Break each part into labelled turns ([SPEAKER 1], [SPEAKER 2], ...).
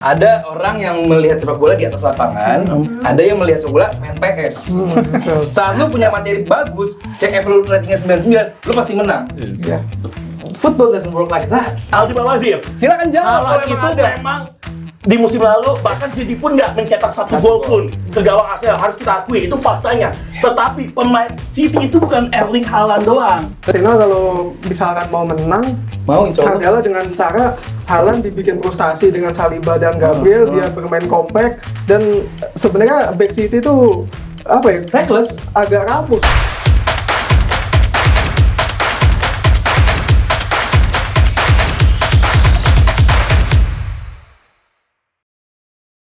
[SPEAKER 1] Ada orang yang melihat sepak bola di atas lapangan, ada yang melihat sepak bola main PS. Saat lu punya materi bagus, CF lu ratingnya 99, lu pasti menang.
[SPEAKER 2] Iya.
[SPEAKER 1] Football doesn't work like that.
[SPEAKER 3] Aldi Bawazir,
[SPEAKER 1] Silakan jawab
[SPEAKER 3] Haaland
[SPEAKER 1] kalau
[SPEAKER 3] itu
[SPEAKER 1] emang ada.
[SPEAKER 3] memang di musim lalu bahkan City pun nggak mencetak satu gol pun ke gawang Arsenal, harus kita akui itu faktanya. Tetapi pemain City itu bukan Erling Haaland doang.
[SPEAKER 2] Arsenal kalau misalkan mau menang,
[SPEAKER 1] Mau insya Allah.
[SPEAKER 2] adalah dengan cara Haaland dibikin frustasi dengan Saliba dan Gabriel, dia bermain compact dan sebenarnya back City itu apa ya?
[SPEAKER 1] Reckless.
[SPEAKER 2] Agak rapuh.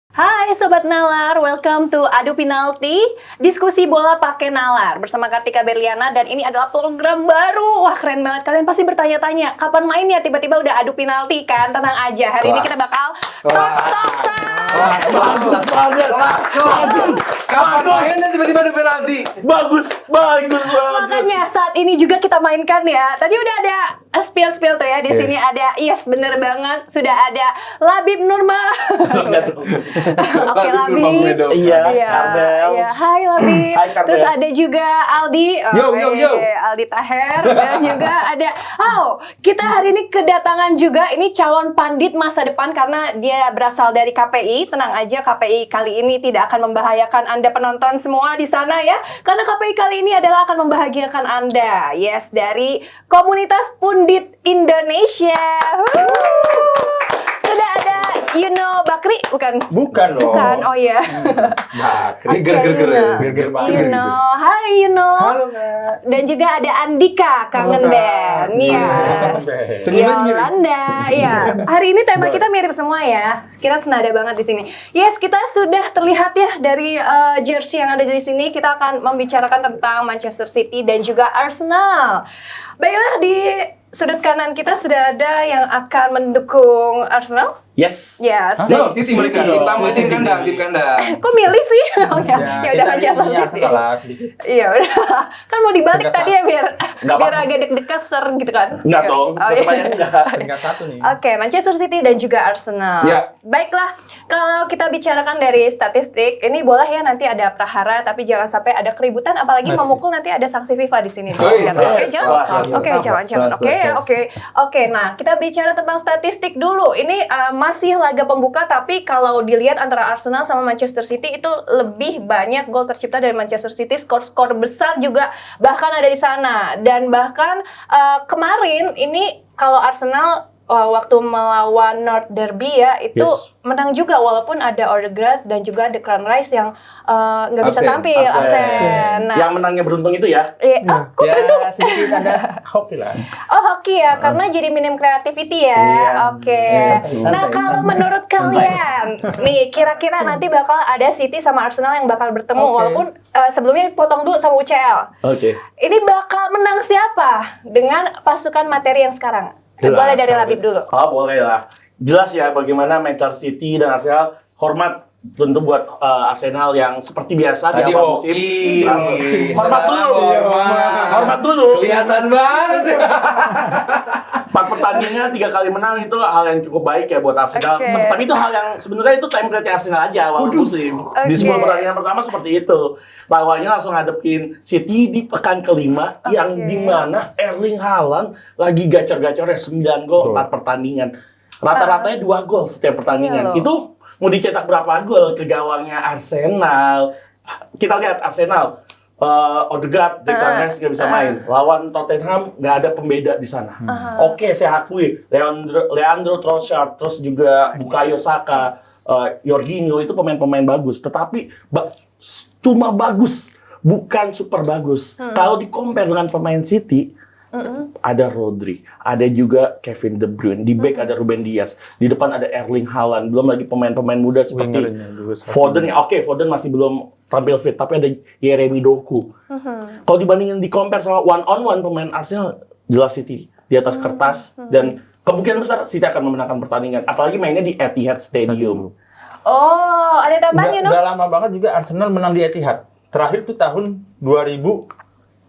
[SPEAKER 4] Hai Sobat Nalar, welcome to Adu Penalti, diskusi bola pakai nalar bersama Kartika Berliana, dan ini adalah program baru. Wah, keren banget. Kalian pasti bertanya-tanya, kapan mainnya? Tiba-tiba udah adu penalti kan? Tenang aja, hari ini kita bakal tok-tokan.
[SPEAKER 3] Bagus banget.
[SPEAKER 1] Kapan mainnya tiba-tiba ada penalti?
[SPEAKER 3] Bagus banget.
[SPEAKER 4] Makanya saat ini juga kita mainkan ya. Tadi udah ada spill tuh ya. Di sini ada, yes bener banget, sudah ada Labib Nurma. Oke, Labib.
[SPEAKER 3] Iya,
[SPEAKER 4] Iya,
[SPEAKER 3] Karbel.
[SPEAKER 4] iya. Hai Labib.
[SPEAKER 3] Hai, Karbel.
[SPEAKER 4] Terus ada juga Aldi.
[SPEAKER 1] Yo.
[SPEAKER 4] Aldi Taher. Dan juga ada, kita hari ini kedatangan juga ini calon pandit masa depan karena dia berasal dari KPI. Tenang aja, KPI kali ini tidak akan membahayakan Anda penonton semua di sana ya. Karena KPI kali ini adalah akan membahagiakan Anda. Yes, dari komunitas Pundit Indonesia. Sudah ada Yuno Bakri, bukan?
[SPEAKER 5] Bukan loh.
[SPEAKER 4] Bukan, oh iya.
[SPEAKER 1] Ini ger-ger ya.
[SPEAKER 5] Ger-ger banget.
[SPEAKER 4] Yuno, hai Yuno.
[SPEAKER 5] Halo Kak.
[SPEAKER 4] Dan juga ada Andika, kangen
[SPEAKER 5] Halo, Kak.
[SPEAKER 4] band. Iya.
[SPEAKER 5] Kangen band.
[SPEAKER 1] Senyumnya mirip.
[SPEAKER 4] Yolanda, iya. Hari ini tema kita mirip semua ya. Kita senada banget di sini. Yes, kita sudah terlihat ya dari jersey yang ada di sini. Kita akan membicarakan tentang Manchester City dan juga Arsenal. Baiklah, di sudut kanan kita sudah ada yang akan mendukung Arsenal.
[SPEAKER 3] Yes.
[SPEAKER 4] Yes.
[SPEAKER 1] No, City mereka.
[SPEAKER 3] City
[SPEAKER 1] Tim
[SPEAKER 3] dong.
[SPEAKER 1] tamu, tim kandang, tim kandang.
[SPEAKER 4] Kok milih sih? Oh, ya udah Manchester City.
[SPEAKER 5] Arsenal lah sedikit.
[SPEAKER 4] Iya udah. Kan mau dibalik
[SPEAKER 5] Peringkat
[SPEAKER 4] tadi ya biar
[SPEAKER 3] Nggak
[SPEAKER 4] biar
[SPEAKER 3] apa-apa.
[SPEAKER 4] agak deg-degan ser gitu kan.
[SPEAKER 3] Enggak
[SPEAKER 4] Iya.
[SPEAKER 3] dong,
[SPEAKER 4] Oh, iya.
[SPEAKER 3] tetap aja enggak.
[SPEAKER 5] Peringkat satu nih.
[SPEAKER 4] Oke, Manchester City dan juga Arsenal.
[SPEAKER 1] Ya.
[SPEAKER 4] Baiklah, kalau kita bicarakan dari statistik, ini boleh ya nanti ada prahara, tapi jangan sampai ada keributan, apalagi
[SPEAKER 5] Masih.
[SPEAKER 4] memukul nanti ada sanksi FIFA di sini.
[SPEAKER 1] Oh, iya.
[SPEAKER 4] Oke,
[SPEAKER 3] Yes,
[SPEAKER 4] jangan.
[SPEAKER 3] kelas.
[SPEAKER 4] Oke, jangan. Oke. Nah, kita bicara tentang statistik dulu. Ini masih laga pembuka, tapi kalau dilihat antara Arsenal sama Manchester City itu lebih banyak gol tercipta dari Manchester City, skor-skor besar juga bahkan ada di sana. Dan bahkan kemarin ini kalau Arsenal waktu melawan North Derby ya itu
[SPEAKER 3] Yes.
[SPEAKER 4] menang juga walaupun ada Odegaard dan juga Declan Rice yang nggak bisa
[SPEAKER 1] Absen.
[SPEAKER 4] tampil, absen. Nah,
[SPEAKER 3] Yang menangnya beruntung itu ya.
[SPEAKER 4] kok beruntung?
[SPEAKER 5] Ya sedikit ada hoki lah.
[SPEAKER 4] Oh, hoki ya, karena jadi minim creativity ya.
[SPEAKER 5] Iya.
[SPEAKER 4] Oke.
[SPEAKER 5] Santai,
[SPEAKER 4] Nah, kalau
[SPEAKER 5] santai.
[SPEAKER 4] menurut kalian, nih kira-kira nanti bakal ada City sama Arsenal yang bakal bertemu,
[SPEAKER 5] Oke.
[SPEAKER 4] walaupun sebelumnya potong dulu sama UCL.
[SPEAKER 3] Oke.
[SPEAKER 4] Ini bakal menang siapa dengan pasukan materi yang sekarang?
[SPEAKER 5] Jelas,
[SPEAKER 4] Boleh dari
[SPEAKER 5] Habib.
[SPEAKER 4] Labib dulu.
[SPEAKER 3] Oh, boleh lah. Jelas ya bagaimana Manchester City dan Arsenal, hormat tentu buat Arsenal yang seperti biasa
[SPEAKER 1] Tadi
[SPEAKER 3] di awal musim.
[SPEAKER 1] hoki.
[SPEAKER 3] Langsung. Hormat dulu. Hormat dulu.
[SPEAKER 1] Kelihatan banget ya.
[SPEAKER 3] 4 pertandingan 3 kali menang itu hal yang cukup baik ya buat Arsenal.
[SPEAKER 4] Oke.
[SPEAKER 3] Tapi itu hal yang sebenarnya itu template Arsenal aja awal musim. Di
[SPEAKER 4] Oke.
[SPEAKER 3] 10 pertandingan pertama seperti itu. Lawannya langsung ngadepin City di pekan kelima yang dimana Erling Haaland lagi gacor-gacornya 9 gol 4 pertandingan. Rata-ratanya 2 gol setiap pertandingan.
[SPEAKER 4] Iya loh.
[SPEAKER 3] Itu mau dicetak berapa gol ke gawangnya Arsenal? Kita lihat Arsenal. Odegaard, Declan Rice nggak bisa main. Lawan Tottenham nggak ada pembeda di sana. Oke, saya akui Leandro Trossard, terus juga Bukayo Saka, Jorginho itu pemain-pemain bagus. Tetapi cuma bagus, bukan super bagus. Kalau di-compare dengan pemain City, ada Rodri, ada juga Kevin De Bruyne, di back ada Ruben Dias, di depan ada Erling Haaland, belum lagi pemain-pemain muda seperti
[SPEAKER 5] Wingernya juga seperti
[SPEAKER 3] Foden. Foden masih belum tampil fit, tapi ada Yeremi Doku. Kalau dibandingin di compare sama one on one pemain Arsenal, jelas City di atas kertas dan kemungkinan besar City akan memenangkan pertandingan, apalagi mainnya di Etihad Stadium.
[SPEAKER 4] Oh, ada tambahan
[SPEAKER 5] Udah lama banget juga Arsenal menang di Etihad. Terakhir tuh tahun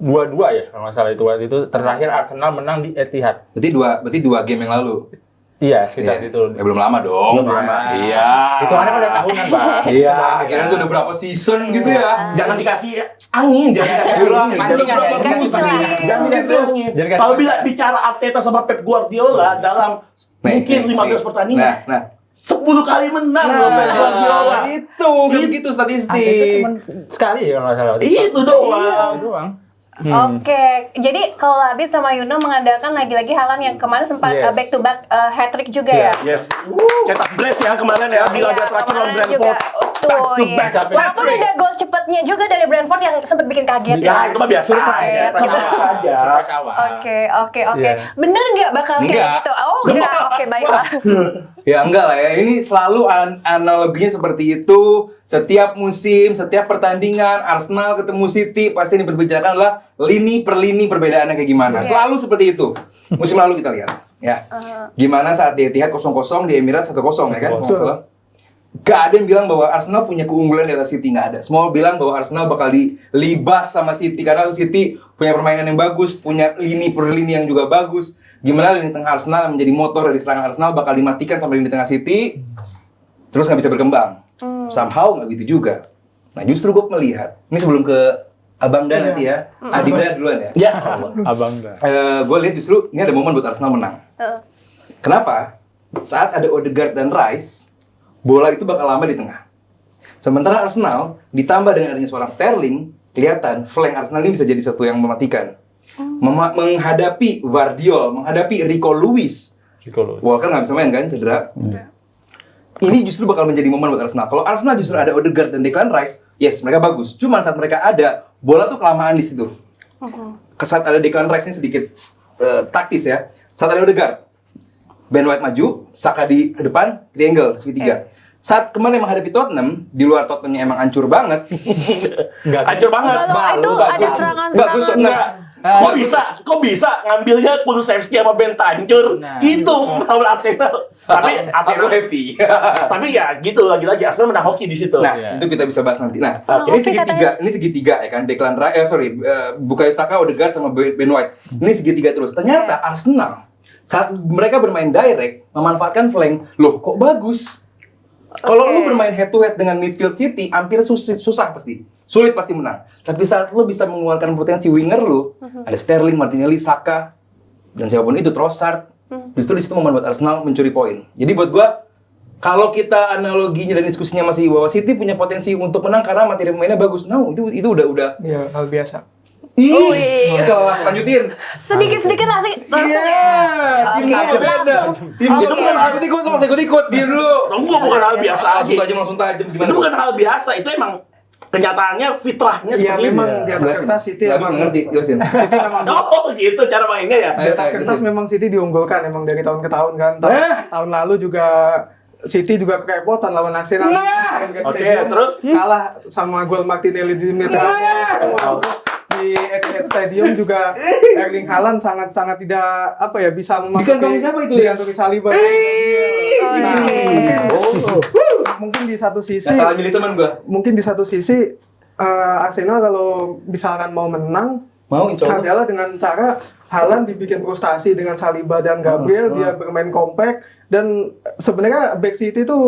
[SPEAKER 5] 2022 ya, kalau nggak salah itu waktu itu terakhir Arsenal menang di Etihad.
[SPEAKER 1] Berarti dua game yang lalu.
[SPEAKER 5] Iya, sekitar
[SPEAKER 1] Iya.
[SPEAKER 5] itu.
[SPEAKER 1] Belum lama dong.
[SPEAKER 5] Belum lama.
[SPEAKER 1] Iya.
[SPEAKER 5] Itu kan udah tahunan, Bang.
[SPEAKER 1] Iya, akhirnya itu udah berapa season gitu ya.
[SPEAKER 3] Jangan dikasih angin, jangan dikasih
[SPEAKER 1] Udah,
[SPEAKER 3] angin.
[SPEAKER 1] mancing
[SPEAKER 3] Jangan
[SPEAKER 1] berapa
[SPEAKER 3] dikasih
[SPEAKER 1] musim.
[SPEAKER 3] angin. Jangan dikasih
[SPEAKER 1] Gitu.
[SPEAKER 3] angin.
[SPEAKER 5] Jangan kasih
[SPEAKER 3] Kalau
[SPEAKER 5] angin.
[SPEAKER 3] bicara Arteta sama Pep Guardiola dalam mungkin 15 pertandingan,
[SPEAKER 1] Nah,
[SPEAKER 3] 10 kali menang loh Pep Guardiola.
[SPEAKER 1] itu begitu
[SPEAKER 5] Itu
[SPEAKER 1] statistik.
[SPEAKER 5] cuma sekali ya kalau nggak salah.
[SPEAKER 3] Itu doang.
[SPEAKER 5] Itu doang.
[SPEAKER 4] Oke, jadi kalau Habib sama Yuno mengandalkan lagi-lagi Haaland yang kemarin sempat
[SPEAKER 5] Yes.
[SPEAKER 4] back to back hat trick juga ya.
[SPEAKER 3] Yes. Cetak brace ya kemarin ya di laga terakhir lawan
[SPEAKER 4] kemarin juga.
[SPEAKER 3] Brentford.
[SPEAKER 4] Tuh,
[SPEAKER 3] Back to
[SPEAKER 4] ya.
[SPEAKER 3] back.
[SPEAKER 4] Walaupun ada gol cepatnya juga dari Brentford yang sempat bikin kaget
[SPEAKER 3] Ya, itu mah biasa aja.
[SPEAKER 4] Surprise.
[SPEAKER 3] Biasa aja.
[SPEAKER 5] Surprise awal.
[SPEAKER 4] Oke.
[SPEAKER 5] Iya.
[SPEAKER 4] Bener nggak bakal kayak
[SPEAKER 1] Enggak.
[SPEAKER 4] gitu? Oh enggak, oke baiklah.
[SPEAKER 1] Ya enggak lah ya, ini selalu analoginya seperti itu. Setiap musim, setiap pertandingan Arsenal ketemu City pasti yang diperbicarakan adalah lini per lini perbedaannya kayak gimana.
[SPEAKER 4] Iya.
[SPEAKER 1] Selalu seperti itu. Musim lalu kita lihat, ya. Gimana saat di Etihad 0-0, di Emirates 1-0 ya kan? kalau nggak salah. Gak ada yang bilang bahwa Arsenal punya keunggulan di atas City, nggak ada. Semua bilang bahwa Arsenal bakal dilibas sama City karena City punya permainan yang bagus, punya lini per lini yang juga bagus. Gimana lini tengah Arsenal yang menjadi motor dari serangan Arsenal bakal dimatikan sama lini tengah City, terus nggak bisa berkembang. Somehow nggak gitu juga. Nah justru gue melihat, ini sebelum ke Abang Dan nanti ya, Adibra duluan ya.
[SPEAKER 3] Ya.
[SPEAKER 5] Abang dah.
[SPEAKER 1] Gue lihat justru ini ada momen buat Arsenal menang. Kenapa? Saat ada Odegaard dan Rice, bola itu bakal lama di tengah. Sementara Arsenal ditambah dengan adanya seorang Sterling, kelihatan flank Arsenal ini bisa jadi satu yang mematikan. Menghadapi Vardiol, menghadapi Rico Lewis, Walker nggak bisa main kan, cedera. Ini justru bakal menjadi momen buat Arsenal. Kalau Arsenal justru ada Odegaard dan Declan Rice, yes mereka bagus. Cuman saat mereka ada, bola tuh kelamaan di situ. Saat ada Declan Rice ini sedikit taktis ya. Saat ada Odegaard, Ben White maju, Saka di depan, triangle segitiga. Saat kemarin menghadapi Tottenham, di luar Tottenhamnya emang hancur banget.
[SPEAKER 5] Enggak.
[SPEAKER 3] Hancur banget.
[SPEAKER 4] Kalau itu ada serangan-serangan.
[SPEAKER 1] Bagus Tottenham.
[SPEAKER 3] Kok bisa ngambilnya Kulusevski sama Ben Tancur?
[SPEAKER 5] Nah.
[SPEAKER 3] Itu lawan Arsenal. Tapi
[SPEAKER 1] Aku
[SPEAKER 3] Arsenal
[SPEAKER 1] happy.
[SPEAKER 3] tapi ya gitu lagi-lagi Arsenal menang hoki di situ.
[SPEAKER 1] Nah,
[SPEAKER 5] Iya.
[SPEAKER 1] itu kita bisa bahas nanti. Nah,
[SPEAKER 4] Oke,
[SPEAKER 1] ini segitiga ya kan, Declan Rice, Bukayo Saka, Odegaard sama Ben White. Ini segitiga terus. Ternyata Arsenal saat mereka bermain direct, memanfaatkan flank, loh kok bagus. Kalau lu bermain head to head dengan midfield City, hampir susah pasti. Sulit pasti menang. Tapi saat lu bisa mengeluarkan potensi winger lu, ada Sterling, Martinelli, Saka, dan siapapun itu, Trossard, justru di situ momen buat Arsenal mencuri poin. Jadi buat gua, kalau kita analoginya dan diskusinya masih bahwa City punya potensi untuk menang karena materi pemainnya bagus, itu udah.
[SPEAKER 2] Iya, hal biasa.
[SPEAKER 1] Kelas lanjutin.
[SPEAKER 4] Sedikit langsung
[SPEAKER 1] Iya, tim
[SPEAKER 4] Oke,
[SPEAKER 1] aja beda.
[SPEAKER 4] langsung.
[SPEAKER 1] Tim
[SPEAKER 4] Oke.
[SPEAKER 1] itu bukan hal ikut, nggak usah ikut. Dia dulu.
[SPEAKER 3] Bukan hal biasa lagi.
[SPEAKER 1] Langsung tajam gimana?
[SPEAKER 3] Itu bukan hal biasa, itu emang kenyataannya fitrahnya
[SPEAKER 2] Iya,
[SPEAKER 3] seperti
[SPEAKER 2] memang
[SPEAKER 3] itu.
[SPEAKER 2] di atas kertas City emang
[SPEAKER 1] ngerti, jelasin.
[SPEAKER 2] City memang
[SPEAKER 3] Oh gitu cara mainnya ya.
[SPEAKER 2] di atas kertas memang City diunggulkan emang dari tahun ke tahun kan. Tahun lalu juga City juga kerepotan lawan Arsenal. Ke
[SPEAKER 3] Oke,
[SPEAKER 2] stadium,
[SPEAKER 3] terus?
[SPEAKER 2] kalah sama gol Martinelli di menit terakhir. Di Etihad Stadium juga Erling Haaland sangat tidak bisa
[SPEAKER 1] Dikantongi siapa itu?
[SPEAKER 2] Dikantongi Saliba. Mungkin di satu sisi
[SPEAKER 1] Nggak salah milih teman gua.
[SPEAKER 2] mungkin di satu sisi Arsenal kalau misalkan mau menang
[SPEAKER 1] Mau insya Allah.
[SPEAKER 2] adalah dengan cara Haaland dibikin frustasi dengan Saliba dan Gabriel, dia bermain compact dan sebenarnya back City itu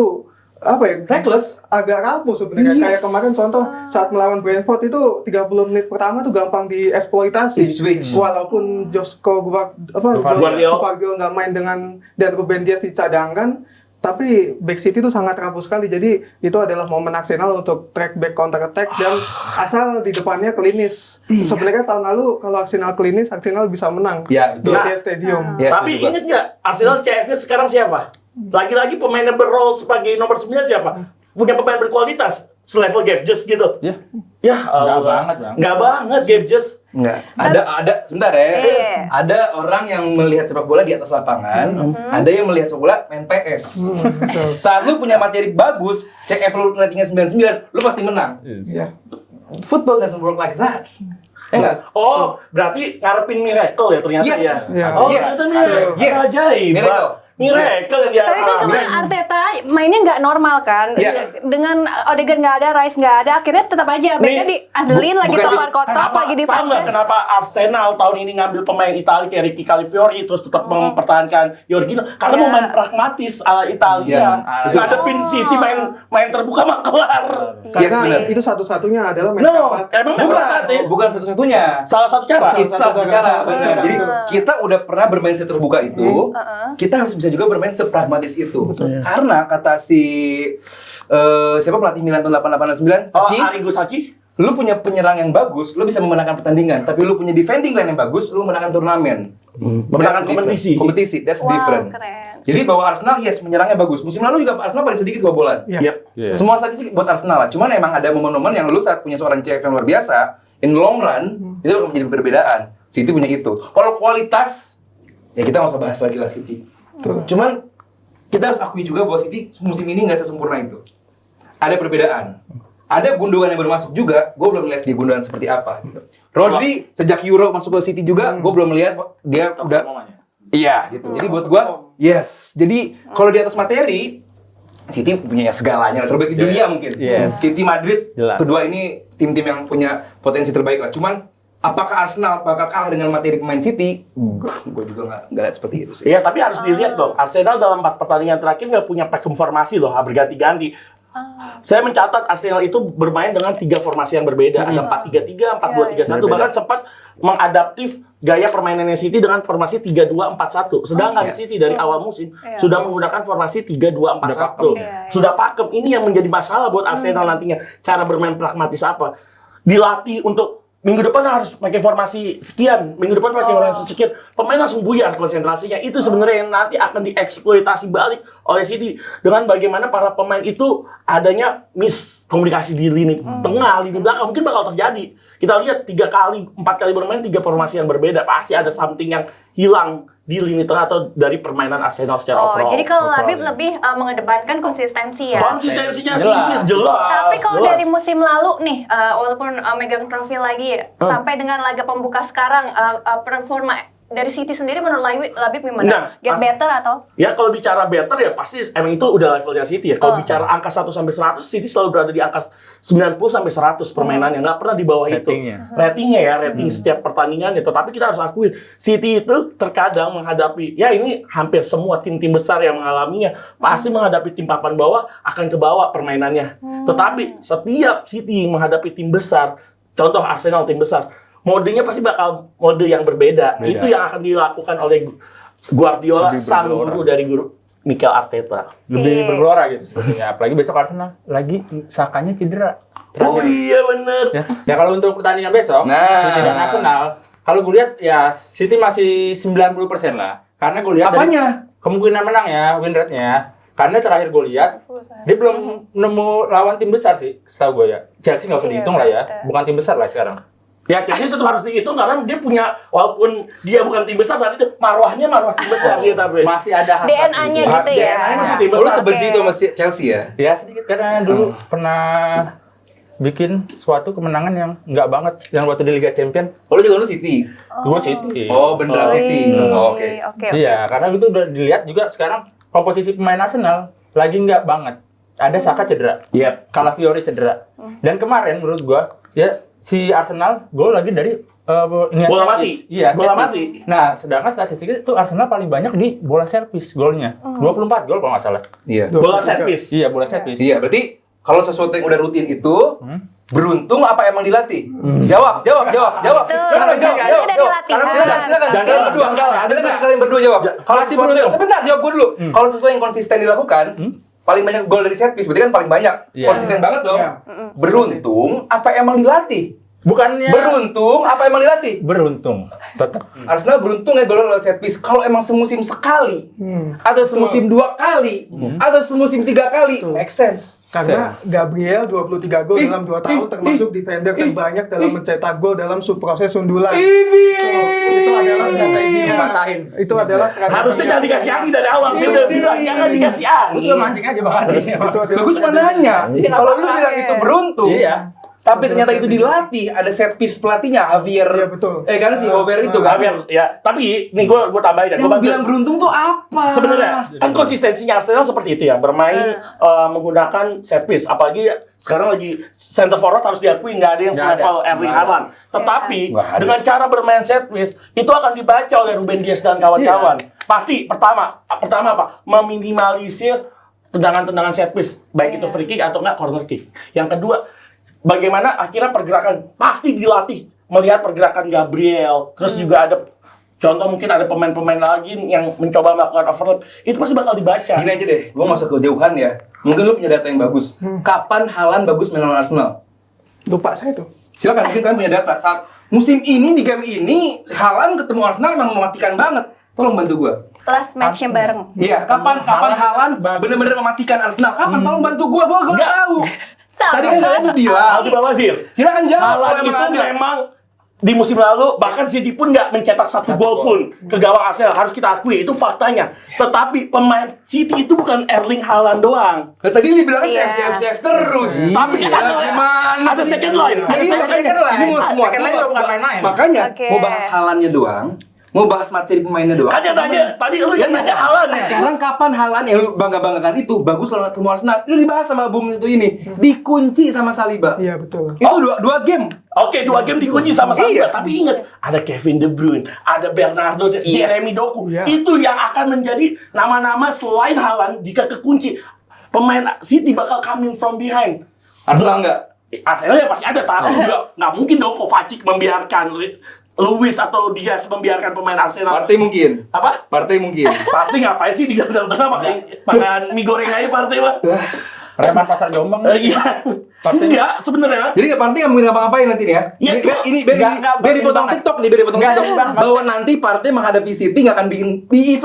[SPEAKER 1] Reckless.
[SPEAKER 2] agak rapuh sebenarnya.
[SPEAKER 1] Yes.
[SPEAKER 2] Kayak kemarin contoh saat melawan Brentford itu 30 menit pertama tuh gampang dieksploitasi.
[SPEAKER 1] Ipswich.
[SPEAKER 2] Walaupun Josko Gvardiol nggak main dengan dan Ruben Dias dicadangkan, tapi back City itu sangat rapuh sekali. Jadi itu adalah momen Arsenal untuk track back counter attack dan asal di depannya klinis. Sebenarnya tahun lalu kalau Arsenal klinis, Arsenal bisa menang
[SPEAKER 1] Ya,
[SPEAKER 2] di
[SPEAKER 1] betul.
[SPEAKER 2] Etihad Stadium.
[SPEAKER 1] Ya,
[SPEAKER 3] Tapi
[SPEAKER 1] setuju, Pak.
[SPEAKER 3] inget nggak Arsenal CF-nya sekarang siapa? Lagi-lagi pemainnya berrol sebagai nomor 9 siapa? Punya pemain berkualitas selevel Gabe Jesus gitu.
[SPEAKER 5] Ya.
[SPEAKER 3] Ya,
[SPEAKER 5] Nggak banget, Bang.
[SPEAKER 3] Nggak banget Gabe Jesus.
[SPEAKER 1] Enggak. Ada sebentar ya.
[SPEAKER 4] Iya.
[SPEAKER 1] Ada orang yang melihat sepak bola di atas lapangan, ada yang melihat sepak bola main PS. Saat lu punya materi bagus, cek evaluate ratingnya 99, lu pasti menang.
[SPEAKER 2] Iya.
[SPEAKER 1] Football doesn't work like that. Enggak.
[SPEAKER 3] Oh, berarti ngarepin miracle ya ternyata
[SPEAKER 1] Yes.
[SPEAKER 3] ya.
[SPEAKER 2] Ya.
[SPEAKER 3] Oh,
[SPEAKER 1] Yes.
[SPEAKER 3] ternyata miracle.
[SPEAKER 1] Yes.
[SPEAKER 3] Ajaib.
[SPEAKER 1] Miracle.
[SPEAKER 3] Miracle ya.
[SPEAKER 4] Tapi kan kemarin Arteta mainnya nggak normal kan, dengan Odegaard nggak ada, Rice nggak ada, akhirnya tetap aja backnya diandelin lagi topan kotok lagi di
[SPEAKER 3] Paham nggak kenapa Arsenal tahun ini ngambil pemain Italia kayak Ricky Calafiori terus tetap mempertahankan Jorginho karena mau main pragmatis ala Italia. Ngadepin City main terbuka mah kelar.
[SPEAKER 2] Karena itu satu-satunya adalah main
[SPEAKER 1] Bukan satu-satunya.
[SPEAKER 3] Salah satu cara.
[SPEAKER 1] Itu salah satu cara, benar. Jadi kita udah pernah bermain seterbuka itu, kita harus bisa juga bermain sepragmatis itu. Karena kata siapa pelatih Milan tahun 88-89,
[SPEAKER 3] Arrigo Sacchi,
[SPEAKER 1] lu punya penyerang yang bagus, lu bisa memenangkan pertandingan. Tapi lu punya defending line yang bagus, lu memenangkan turnamen.
[SPEAKER 3] memenangkan kompetisi.
[SPEAKER 1] That's different.
[SPEAKER 4] Keren.
[SPEAKER 1] Jadi bahwa Arsenal menyerangnya bagus. Musim lalu juga Arsenal paling sedikit kebobolan. Semua statistik buat Arsenal lah. Cuman emang ada momen-momen yang lu saat punya seorang CF yang luar biasa, in long run itu akan menjadi perbedaan. City punya itu. Kalau kualitas, ya kita nggak usah bahas lagi lah City. Cuman kita harus akui juga bahwa City musim ini nggak sesempurna itu. Ada perbedaan. Ada gundogan yang baru masuk juga, gue belum lihat dia gundogan seperti apa. Rodri sejak Euro masuk ke City juga, gue belum lihat dia udah. Iya, gitu. Jadi buat gue, yes. Jadi kalau di atas materi, City punya segalanya terbaik di dunia mungkin. City, Madrid, kedua ini tim-tim yang punya potensi terbaik lah. Cuman apakah Arsenal bakal kalah dengan materi pemain City? Gue juga nggak lihat seperti itu sih.
[SPEAKER 3] Iya, tapi harus dilihat dong. Arsenal dalam 4 pertandingan terakhir nggak punya pakem formasi loh, berganti-ganti. Saya mencatat Arsenal itu bermain dengan 3 formasi yang berbeda. Ada 4-3-3, 4-2-3-1, bahkan sempat mengadaptif gaya permainannya City dengan formasi 3-2-4-1. Sedangkan City dari awal musim sudah menggunakan formasi 3-2-4-1. Sudah pakem. Ini yang menjadi masalah buat Arsenal nantinya. Cara bermain pragmatis apa? Dilatih untuk minggu depan harus pakai formasi sekian, minggu depan pakai formasi sekian, pemain langsung buyar konsentrasinya. Itu sebenarnya yang nanti akan dieksploitasi balik oleh City dengan bagaimana para pemain itu adanya miskomunikasi di lini tengah, lini belakang mungkin bakal terjadi. Kita lihat 4 kali bermain 3 formasi yang berbeda, pasti ada something yang hilang di lini tengah atau dari permainan Arsenal secara overall.
[SPEAKER 4] Jadi kalau Labib lebih mengedepankan konsistensi ya.
[SPEAKER 3] Konsistensinya City jelas.
[SPEAKER 4] Tapi kalau dari musim lalu nih, walaupun megang trofi lagi sampai dengan laga pembuka sekarang, performa dari City sendiri menurut Labib gimana? Get better atau?
[SPEAKER 3] Ya kalau bicara better ya pasti emang itu udah levelnya City ya. Kalau bicara angka 1 sampai 100, City selalu berada di angka 90 sampai 100 permainannya, nggak pernah di bawah itu. Rating setiap pertandingannya. Tetapi kita harus akui City itu terkadang menghadapi, ya ini hampir semua tim-tim besar yang mengalaminya, pasti menghadapi tim papan bawah akan ke bawah permainannya. Tetapi setiap City menghadapi tim besar, contoh Arsenal tim besar, modenya pasti bakal mode yang berbeda. Itu yang akan dilakukan oleh Guardiola, sang guru dari guru Mikel Arteta.
[SPEAKER 5] Lebih bergelora gitu sepertinya. Apalagi besok Arsenal lagi Sakanya cedera.
[SPEAKER 3] Oh iya bener.
[SPEAKER 5] Ya kalau untuk pertandingan besok, City dan Arsenal, kalau gue lihat ya City masih 90% lah. Karena gue lihat kemungkinan menang ya, win rate-nya. Karena terakhir gue lihat, dia belum nemu lawan tim besar sih, setahu gue ya. Chelsea nggak usah dihitung lah ya, bukan tim besar lah sekarang.
[SPEAKER 3] Ya Chelsea tetap harus dihitung karena dia punya, walaupun dia bukan tim besar saat itu, marwah tim besar dia tapi
[SPEAKER 5] masih ada
[SPEAKER 4] DNA-nya gitu ya.
[SPEAKER 3] DNA-nya masih tim besar.
[SPEAKER 1] Lu sebenci itu sama Chelsea ya?
[SPEAKER 5] Ya sedikit karena dulu pernah bikin suatu kemenangan yang enggak banget yang waktu di Liga Champion.
[SPEAKER 1] Lu juga lu City.
[SPEAKER 5] Gue City.
[SPEAKER 1] Oh, beneran City. Oke.
[SPEAKER 5] Iya, karena itu udah dilihat juga sekarang komposisi pemain Arsenal lagi enggak banget. Ada Saka cedera. Calafiori cedera. Dan kemarin menurut gua ya si Arsenal gol lagi dari
[SPEAKER 3] bola mati.
[SPEAKER 5] Iya,
[SPEAKER 3] bola mati.
[SPEAKER 5] Nah, sedangkan statistiknya itu Arsenal paling banyak di bola servis golnya. 24 gol kalau nggak salah.
[SPEAKER 1] Iya.
[SPEAKER 3] Bola servis.
[SPEAKER 5] Iya, bola servis.
[SPEAKER 1] Iya, berarti kalau sesuatu yang udah rutin itu beruntung apa emang dilatih? Jawab. Jawab. Silakan kalian berdua jawab. Kalau sesuatu yang sebentar jawab gue dulu. Kalau sesuatu yang konsisten dilakukan, paling banyak gol dari set piece, berarti kan paling banyak. Konsisten banget dong. Beruntung apa emang dilatih?
[SPEAKER 5] Bukannya
[SPEAKER 1] beruntung apa emang dilatih?
[SPEAKER 5] Beruntung. Tetap.
[SPEAKER 1] Arsenal beruntung ya gol lewat set piece. Kalau emang semusim sekali atau semusim 2 kali atau semusim 3 kali, make sense.
[SPEAKER 2] Karena Gabriel 23 gol dalam 2 tahun termasuk defender terbanyak dalam mencetak gol dalam proses sundulan. Itu adalah strateginya. Itu adalah strategi.
[SPEAKER 3] Harusnya jangan dikasih angin dari awal. Saya udah bilang jangan dikasih angin.
[SPEAKER 5] Lu cuma mancing aja Bang Adi.
[SPEAKER 1] Gue cuma nanya. Kalau lu bilang itu beruntung, Tapi ternyata itu dilatih, ada set piece pelatihnya Javier.
[SPEAKER 2] Iya, betul.
[SPEAKER 1] Kan si Javier itu kan.
[SPEAKER 3] Javier, ya. Tapi nih gue tambahin ya.
[SPEAKER 1] Yang bilang beruntung tuh apa?
[SPEAKER 3] Sebenarnya kan konsistensinya Arsenal seperti itu ya, bermain menggunakan set piece. Apalagi sekarang lagi center forward harus diakui nggak ada yang selevel Erling Haaland. Tetapi dengan cara bermain set piece itu akan dibaca oleh Ruben Dias dan kawan-kawan. Pasti pertama apa? Meminimalisir tendangan-tendangan set piece, baik itu free kick atau enggak corner kick. Yang kedua, bagaimana akhirnya pergerakan pasti dilatih, melihat pergerakan Gabriel, terus juga ada contoh mungkin ada pemain-pemain lagi yang mencoba melakukan overlap, itu pasti bakal dibaca.
[SPEAKER 1] Gini aja deh, gua nggak usah kejauhan ya. Mungkin lu punya data yang bagus. Kapan Haaland bagus main lawan Arsenal?
[SPEAKER 2] Lupa saya tuh.
[SPEAKER 1] Silakan, mungkin kalian punya data. Saat musim ini di game ini Haaland ketemu Arsenal memang mematikan banget. Tolong bantu gua.
[SPEAKER 4] Last match-nya bareng.
[SPEAKER 1] Iya, kapan Haaland benar-benar mematikan Arsenal? Kapan? Tolong bantu gua nggak tahu. Tadi kan kalian tuh bilang.
[SPEAKER 3] Aldi Bawazir.
[SPEAKER 1] Silakan jawab.
[SPEAKER 3] Haaland itu memang di musim lalu bahkan City pun nggak mencetak satu gol pun ke gawang Arsenal, harus kita akui itu faktanya. Tetapi pemain City itu bukan Erling Haaland doang.
[SPEAKER 1] Tadi dibilang CF terus.
[SPEAKER 3] Tapi
[SPEAKER 1] gimana?
[SPEAKER 3] ada second line. Ada second line.
[SPEAKER 1] Ini mau semua.
[SPEAKER 5] Second line bukan main-main.
[SPEAKER 1] Makanya
[SPEAKER 4] Oke.
[SPEAKER 1] mau bahas Haalandnya doang, mau bahas materi pemainnya doang.
[SPEAKER 3] Kan tanya tadi lu yang nanya Haaland ya.
[SPEAKER 1] Sekarang kapan Haaland yang lu bangga-banggakan itu bagus lawan ketemu Arsenal? Itu dibahas sama Bung itu ini. Dikunci sama Saliba.
[SPEAKER 2] Iya, betul.
[SPEAKER 1] Itu dua game.
[SPEAKER 3] Oke, 2 game dikunci sama
[SPEAKER 1] Iya.
[SPEAKER 3] tapi ingat ada Kevin De Bruyne, ada Bernardo, Jeremy Doku.
[SPEAKER 2] Iya.
[SPEAKER 3] Itu yang akan menjadi nama-nama selain Haaland jika kekunci. Pemain City bakal coming from behind.
[SPEAKER 1] Arsenal enggak?
[SPEAKER 3] Arsenal ya pasti ada, tapi juga nggak mungkin dong Kovacic membiarkan Luis atau Diaz membiarkan pemain Arsenal.
[SPEAKER 1] Partai mungkin.
[SPEAKER 3] Apa?
[SPEAKER 1] Partai mungkin.
[SPEAKER 3] Pasti ngapain sih di tengah-tengah makan mie goreng aja partai mah.
[SPEAKER 5] Preman pasar Jombang.
[SPEAKER 3] Iya. Enggak sebenarnya.
[SPEAKER 1] Jadi Partai nggak mungkin ngapa-ngapain nanti nih ya?
[SPEAKER 3] Iya,
[SPEAKER 1] Biar dipotong TikTok nih, biar dipotong TikTok. Bahwa nanti Partai menghadapi City nggak akan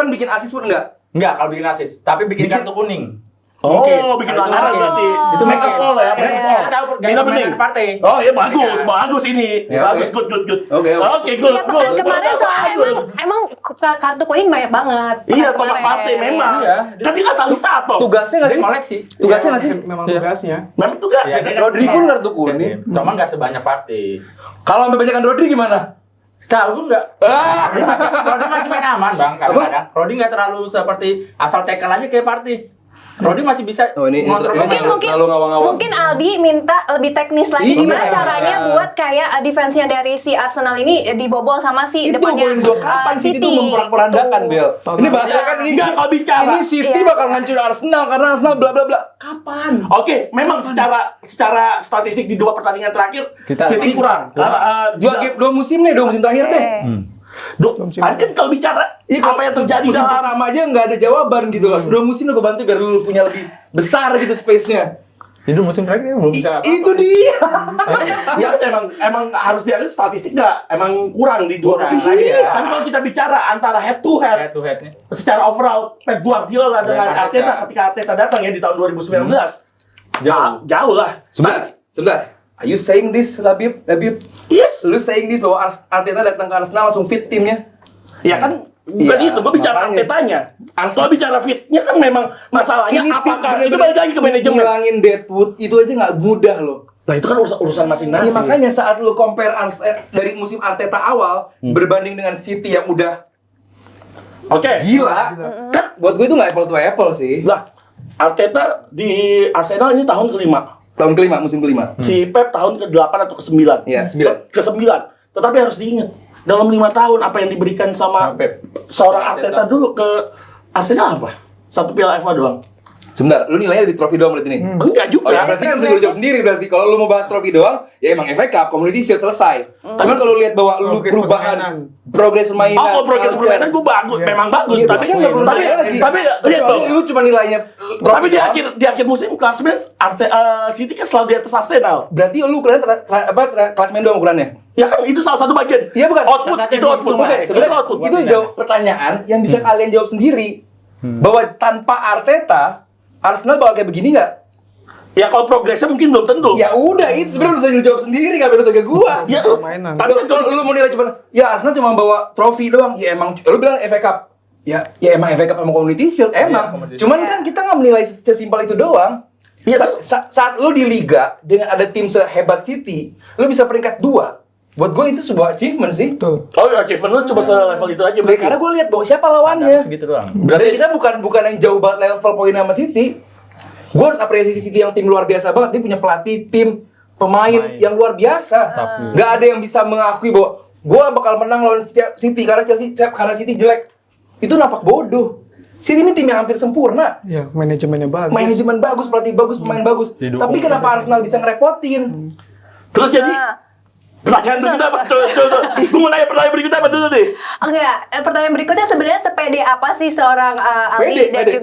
[SPEAKER 1] bikin assist pun nggak?
[SPEAKER 5] Enggak, kalau bikin assist, tapi bikin kartu kuning.
[SPEAKER 3] Oh,
[SPEAKER 5] Mungkin.
[SPEAKER 3] bikin pelanggaran berarti.
[SPEAKER 5] Itu
[SPEAKER 3] Make
[SPEAKER 5] make
[SPEAKER 3] a foul ya.
[SPEAKER 4] Iya.
[SPEAKER 5] Kita tahu
[SPEAKER 3] Kita penting.
[SPEAKER 5] partai.
[SPEAKER 3] Oh ya bagus ini.
[SPEAKER 1] Ya,
[SPEAKER 3] Bagus,
[SPEAKER 1] oke.
[SPEAKER 3] good.
[SPEAKER 1] Oke.
[SPEAKER 3] Good.
[SPEAKER 4] Iya, pekan kemarin soalnya emang kartu kuning banyak banget.
[SPEAKER 3] Iya,
[SPEAKER 4] Pekan
[SPEAKER 3] Thomas
[SPEAKER 4] kemarin.
[SPEAKER 3] Partey memang.
[SPEAKER 5] Iya.
[SPEAKER 3] Tadi katalisator.
[SPEAKER 1] Tugasnya nggak sih?
[SPEAKER 5] Seleksi.
[SPEAKER 1] Tugasnya nggak sih?
[SPEAKER 2] Memang tugasnya.
[SPEAKER 3] Memang tugasnya.
[SPEAKER 5] Iya,
[SPEAKER 1] Rodri pun kartu kuning.
[SPEAKER 5] Cuma nggak sebanyak partai.
[SPEAKER 1] Kalau sampai banyakan Rodri gimana?
[SPEAKER 5] Tahu gue nggak? Rodi masih main aman bang, kadang-kadang. Rodi nggak terlalu seperti asal tackle aja kayak partai. Rodi masih bisa ngontrol pemain.
[SPEAKER 1] Terlalu ngawang-ngawang.
[SPEAKER 4] Mungkin Aldi minta lebih teknis lagi
[SPEAKER 1] Iya.
[SPEAKER 4] gimana caranya buat kayak defense-nya dari si Arsenal ini dibobol sama si
[SPEAKER 1] Itu
[SPEAKER 4] depannya
[SPEAKER 1] poin gua kapan City itu memporak-porandakan
[SPEAKER 4] Gitu.
[SPEAKER 1] Bel. Ini bahasa kan ini.
[SPEAKER 3] Enggak, kalau bicara.
[SPEAKER 1] Ini City
[SPEAKER 4] Iya.
[SPEAKER 1] bakal ngancurin Arsenal karena Arsenal bla bla bla. Kapan?
[SPEAKER 3] Oke, memang secara statistik di 2 pertandingan terakhir City kurang.
[SPEAKER 1] Dua musim terakhir deh.
[SPEAKER 3] Tadi kan kalau bicara apa yang terjadi
[SPEAKER 1] musim
[SPEAKER 3] dalam
[SPEAKER 1] pertama aja nggak ada jawaban gitu loh. 2 musim lo bantu biar lu punya lebih besar gitu space-nya.
[SPEAKER 5] Itu musim terakhir belum bisa.
[SPEAKER 1] Itu dia.
[SPEAKER 3] ya kan emang harus diambil statistik nggak emang kurang di 2
[SPEAKER 5] Kurang,
[SPEAKER 3] pertandingan.
[SPEAKER 5] iya.
[SPEAKER 3] Tapi kalau kita bicara antara head to head
[SPEAKER 5] Head-to-headnya.
[SPEAKER 3] secara overall Pep Guardiola dengan
[SPEAKER 5] Dan
[SPEAKER 3] Arteta
[SPEAKER 5] Arteta.
[SPEAKER 3] ketika Arteta datang ya di tahun 2019 jauh lah.
[SPEAKER 1] Sebentar. Are you saying this, Labib?
[SPEAKER 3] Yes.
[SPEAKER 1] Lu saying this bahwa Arteta datang ke Arsenal langsung fit timnya?
[SPEAKER 3] Ya kan bukan
[SPEAKER 1] Iya,
[SPEAKER 3] itu, gue bicara
[SPEAKER 1] makanya.
[SPEAKER 3] Artetanya.
[SPEAKER 1] Arsenal-
[SPEAKER 3] Kalau bicara fitnya kan memang masalahnya
[SPEAKER 1] Ini
[SPEAKER 3] apakah
[SPEAKER 1] tim
[SPEAKER 3] itu balik lagi ke manajemen.
[SPEAKER 1] Ngilangin Deadwood itu aja nggak mudah loh.
[SPEAKER 3] Nah itu kan urusan masing-masing.
[SPEAKER 1] Ya, makanya saat lu compare dari musim Arteta awal berbanding dengan City yang udah
[SPEAKER 3] Oke.
[SPEAKER 1] gila, kan buat gue itu nggak apple to apple sih.
[SPEAKER 3] Lah, Arteta di Arsenal ini tahun kelima.
[SPEAKER 1] Tahun kelima, musim kelima.
[SPEAKER 3] Si Pep tahun ke-8 atau ke-9.
[SPEAKER 1] Iya, 9.
[SPEAKER 3] Ke-9. Tetapi harus diingat, dalam 5 tahun apa yang diberikan sama
[SPEAKER 5] Pep.
[SPEAKER 3] seorang Arteta dulu ke Arsenal apa? 1 Piala FA doang.
[SPEAKER 1] Sebentar, lu nilainya di trofi doang berarti nih?
[SPEAKER 3] Enggak juga.
[SPEAKER 1] Oh ya, berarti kan bisa gue jawab sendiri berarti. Kalau lu mau bahas trofi doang, ya emang FA Cup, Community Shield selesai. Cuman kalau lihat bahwa lu
[SPEAKER 2] Progres
[SPEAKER 1] perubahan,
[SPEAKER 2] permainan.
[SPEAKER 1] progres permainan.
[SPEAKER 3] kalau progres
[SPEAKER 1] culture.
[SPEAKER 3] permainan gue bagus, memang bagus.
[SPEAKER 1] Iya,
[SPEAKER 3] tapi
[SPEAKER 1] kan nggak perlu
[SPEAKER 3] tapi
[SPEAKER 1] nilai lagi.
[SPEAKER 3] lihat tuh.
[SPEAKER 1] Lu cuma nilainya.
[SPEAKER 3] Tapi di akhir musim klasemen City kan selalu di atas Arsenal.
[SPEAKER 1] Berarti lu ukurannya klasemen doang ukurannya?
[SPEAKER 3] Ya kan itu salah satu bagian.
[SPEAKER 1] Iya, bukan?
[SPEAKER 3] Output
[SPEAKER 5] Salah satu
[SPEAKER 3] itu output.
[SPEAKER 5] yang
[SPEAKER 1] Oke, sebenarnya
[SPEAKER 3] output.
[SPEAKER 1] itu jawab pertanyaan yang bisa kalian jawab sendiri. Bahwa tanpa Arteta, Arsenal bakal kayak begini nggak?
[SPEAKER 3] Ya kalau progresnya mungkin belum tentu.
[SPEAKER 1] Ya udah, itu sebenarnya lu bisa jawab sendiri, nggak perlu tanya gua.
[SPEAKER 3] Ya,
[SPEAKER 2] Permainan.
[SPEAKER 3] tapi kan
[SPEAKER 1] Kalau lu mau nilai cuma, ya Arsenal cuma bawa trofi doang. Ya emang, lu bilang FA Cup. Ya emang FA Cup sama Community Shield, emang.
[SPEAKER 5] Community Shield.
[SPEAKER 1] Cuman kan kita nggak menilai sesimpel itu doang.
[SPEAKER 3] Iya,
[SPEAKER 1] saat lu di liga dengan ada tim sehebat City, lu bisa peringkat 2. Buat gue itu sebuah achievement sih.
[SPEAKER 2] Betul.
[SPEAKER 3] Oh, achievement lu cuma selevel itu aja.
[SPEAKER 1] Karena gue lihat bahwa siapa lawannya.
[SPEAKER 5] Segitu doang.
[SPEAKER 1] Berarti kita bukan yang jauh banget level poinnya sama City. Gue harus apresiasi City yang tim luar biasa banget. Dia punya pelatih, tim, pemain yang luar biasa. Gak ada yang bisa mengakui bahwa gue bakal menang lawan City karena City jelek. Itu napak bodoh. City ini tim yang hampir sempurna.
[SPEAKER 2] Ya, manajemennya bagus.
[SPEAKER 1] Manajemen bagus, pelatih bagus, pemain bagus.
[SPEAKER 5] Didukung
[SPEAKER 1] Tapi kenapa Arsenal bisa ngerepotin?
[SPEAKER 3] Terus jadi pertanyaan berikutnya apa? Gue mau nanya pertanyaan berikutnya apa dulu nih?
[SPEAKER 4] Oke, pertanyaan berikutnya sebenarnya sepede apa sih seorang Ali
[SPEAKER 1] Pede.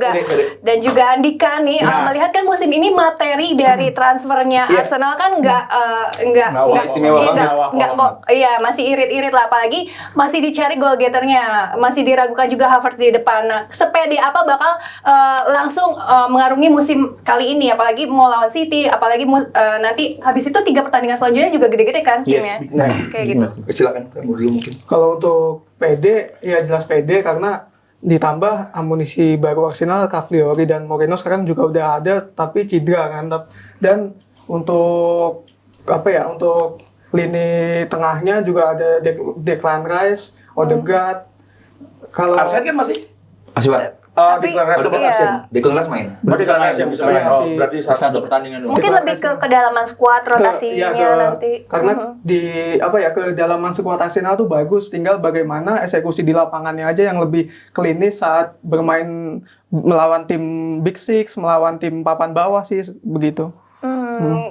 [SPEAKER 4] dan juga Andika nih melihat kan musim ini materi dari transfernya Arsenal kan nggak
[SPEAKER 1] istimewa banget.
[SPEAKER 4] masih irit-irit lah, apalagi masih dicari goal getternya, masih diragukan juga Havertz di depan. Nah, sepede apa bakal langsung mengarungi musim kali ini, apalagi mau lawan City, apalagi nanti habis itu 3 pertandingan selanjutnya juga gede-gede kan timnya. Kayak gitu.
[SPEAKER 1] Silakan kamu dulu mungkin.
[SPEAKER 2] Kalau untuk PD, ya jelas PD karena ditambah amunisi baru Arsenal, Cavalieri dan Moreno sekarang juga udah ada tapi cedera kan. Dan untuk untuk lini tengahnya juga ada Declan Rice, Odegaard. Kalau
[SPEAKER 3] Arsenal kan masih
[SPEAKER 1] Pak.
[SPEAKER 3] Declan Rice
[SPEAKER 1] Declan Rice main.
[SPEAKER 3] Declan Rice yang bisa main.
[SPEAKER 2] Iya,
[SPEAKER 3] Berarti
[SPEAKER 5] Satu pertandingan doang.
[SPEAKER 4] Mungkin lebih ke kedalaman skuad rotasinya nanti.
[SPEAKER 2] Karena di kedalaman skuad Arsenal tuh bagus, tinggal bagaimana eksekusi di lapangannya aja yang lebih klinis saat bermain melawan tim Big Six, melawan tim papan bawah sih begitu.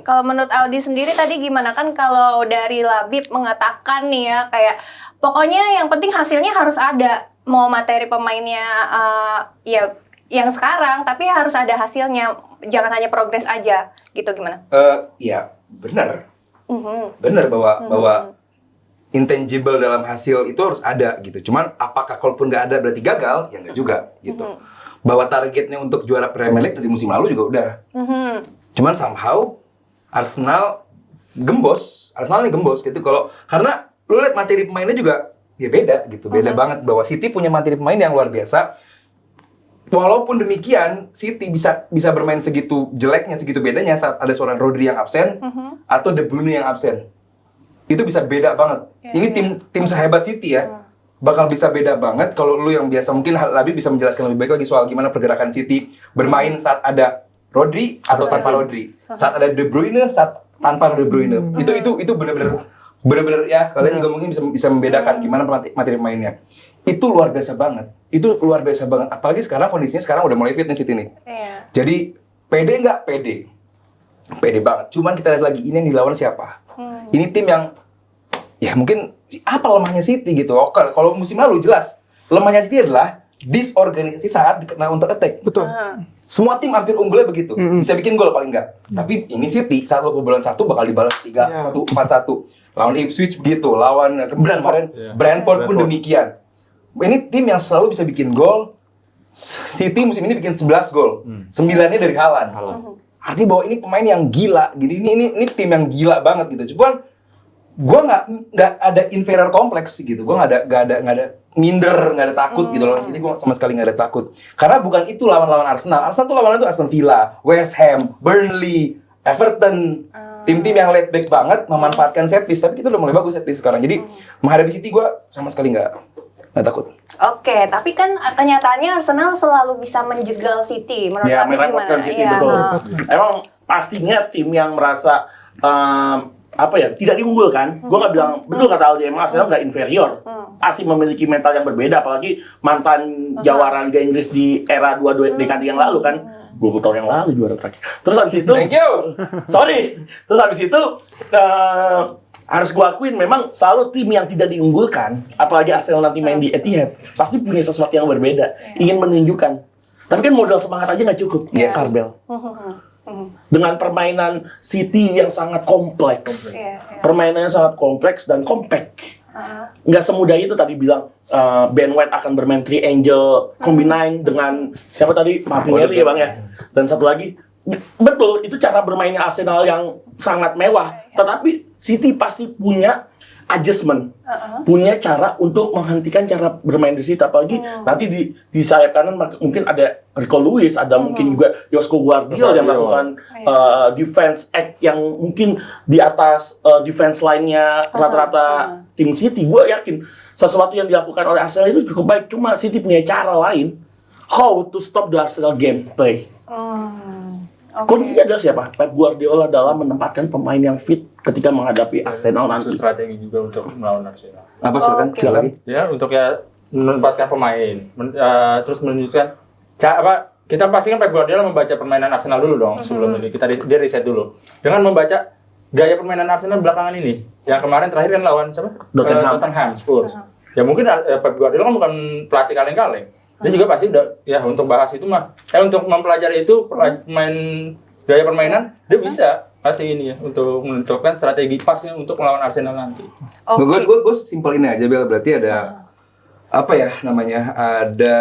[SPEAKER 4] Kalau menurut Aldi sendiri tadi gimana, kan kalau dari Labib mengatakan nih ya kayak pokoknya yang penting hasilnya harus ada, mau materi pemainnya ya yang sekarang tapi harus ada hasilnya, jangan hanya progres aja gitu, gimana?
[SPEAKER 1] Ya benar. Benar bahwa intangible dalam hasil itu harus ada gitu. Cuman apakah kalaupun nggak ada berarti gagal? Ya nggak juga gitu. Bahwa targetnya untuk juara Premier League dari musim lalu juga udah. Cuman somehow Arsenal ini gembos gitu. Karena lu lihat materi pemainnya juga ya beda gitu, beda banget. Bahwa City punya materi pemain yang luar biasa. Walaupun demikian, City bisa bermain segitu jeleknya, segitu bedanya saat ada seorang Rodri yang absen atau De Bruyne yang absen. Itu bisa beda banget. Ini tim sehebat City ya. Bakal bisa beda banget kalau lu yang biasa, mungkin Labib bisa menjelaskan lebih baik lagi soal gimana pergerakan City bermain saat ada Rodri atau tanpa Rodri. Saat ada De Bruyne, saat tanpa De Bruyne. Itu benar-benar ya, kalian juga mungkin bisa membedakan gimana materi pemainnya. Itu luar biasa banget. Apalagi sekarang kondisinya udah mulai fit nih City nih. Jadi pede nggak? Pede banget. Cuman kita lihat lagi ini yang dilawan siapa? Ini tim yang ya mungkin apa lemahnya City gitu. Oke, kalau musim lalu jelas lemahnya City adalah disorganisasi saat kena counter attack.
[SPEAKER 2] Betul.
[SPEAKER 1] Semua tim hampir unggulnya begitu. Bisa bikin gol paling enggak. Tapi ini City saat lo kebobolan 1 bakal dibalas 3-1, 4-1. Lawan Ipswich begitu, lawan Brentford pun demikian. Ini tim yang selalu bisa bikin gol. City musim ini bikin 11 gol. 9-nya dari Haaland. Artinya bahwa ini pemain yang gila. Jadi ini tim yang gila banget gitu. Cuman gue nggak ada inferior kompleks gitu. Gue nggak ada minder, nggak ada takut gitu. Lawan City gue sama sekali nggak ada takut. Karena bukan itu lawan Arsenal. Arsenal tuh lawannya tuh Aston Villa, West Ham, Burnley, Everton. Tim-tim yang laid back banget, memanfaatkan set piece. Tapi kita udah mulai bagus set piece sekarang. Jadi menghadapi City gue sama sekali nggak takut.
[SPEAKER 4] Oke, tapi kan kenyataannya Arsenal selalu bisa menjegal City. Menurut Abi gimana?
[SPEAKER 3] City, betul. Emang pastinya tim yang merasa tidak diunggulkan. Gue nggak bilang, betul kata Aldi, emang Arsenal nggak inferior. Pasti memiliki mental yang berbeda, apalagi mantan jawara Liga Inggris di era 2 dekade yang lalu kan. 20 tahun yang lalu juara terakhir. Terus habis itu,
[SPEAKER 1] thank you.
[SPEAKER 3] Terus habis itu harus gue akuin memang selalu tim yang tidak diunggulkan, apalagi Arsenal nanti main di Etihad, pasti punya sesuatu yang berbeda, ingin menunjukkan. Tapi kan modal semangat aja nggak cukup, Arbel. Dengan permainan City yang sangat kompleks, permainannya sangat kompleks dan compact. Nggak semudah itu tadi bilang Ben White akan bermain triangle combine dengan siapa tadi, Martinelli ya bang ya, dan satu lagi. Betul, itu cara bermainnya Arsenal yang sangat mewah. Tetapi City pasti punya adjustment, punya cara untuk menghentikan cara bermain di situ. Apalagi nanti di sayap kanan mungkin ada Rico Lewis, ada mungkin juga Josko Gvardiol yang melakukan defense act yang mungkin di atas defense line-nya rata-rata tim City. Gue yakin sesuatu yang dilakukan oleh Arsenal itu cukup baik. Cuma City punya cara lain how to stop the Arsenal game play. Kuncinya adalah siapa? Pep Guardiola dalam menempatkan pemain yang fit ketika menghadapi Arsenal nanti.
[SPEAKER 5] Strategi juga untuk melawan Arsenal.
[SPEAKER 1] Apa silakan?
[SPEAKER 5] Ya, untuk ya menempatkan pemain, terus menunjukkan kita pastikan Pep Guardiola membaca permainan Arsenal dulu dong sebelum ini. Dia riset dulu. Dengan membaca gaya permainan Arsenal belakangan ini. Yang kemarin terakhir kan lawan siapa? Tottenham Spurs. Ya mungkin Pep Guardiola kan bukan pelatih kaleng-kaleng. Dia juga pasti udah ya untuk bahas itu mah. Untuk mempelajari itu gaya permainan dia bisa pasti ini ya untuk menentukan strategi pasnya untuk melawan Arsenal nanti.
[SPEAKER 1] Gue simpel ini aja Bel, berarti ada apa ya namanya, ada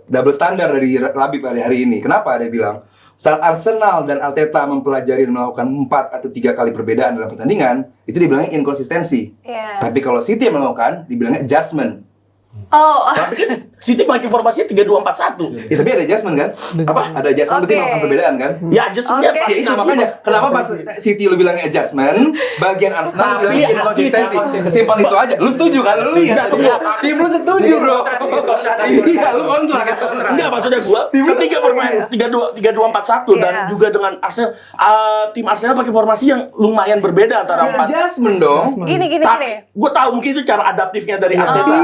[SPEAKER 1] double standar dari Labib hari ini. Kenapa dia bilang saat Arsenal dan Arteta mempelajari dan melakukan 4 atau 3 kali perbedaan dalam pertandingan, itu dibilangnya inkonsistensi. Tapi kalau City yang melakukan, dibilangnya adjustment.
[SPEAKER 3] Tapi kan City pakai formasinya 3-2-4-1.
[SPEAKER 1] Ya, tapi ada adjustment kan? Apa? Ada adjustment berarti melakukan perbedaan kan?
[SPEAKER 3] Ya adjustmentnya
[SPEAKER 1] Ya itu makanya kenapa pas City lu bilangnya adjustment, bagian Arsenal
[SPEAKER 3] Tapi
[SPEAKER 1] bilangnya inkonsistensi. Sesimpel itu aja. Lu setuju kan? Lu lihat tadi. Tim lu setuju, Bro. Iya, lu kontra kan?
[SPEAKER 3] Enggak, maksudnya gua ketika bermain 3-2-4-1 dan juga dengan Arsenal, tim Arsenal pakai formasi yang lumayan berbeda antara 4.
[SPEAKER 1] Adjustment dong.
[SPEAKER 4] Gini.
[SPEAKER 3] Tapi gua tahu mungkin itu cara adaptifnya dari Arteta.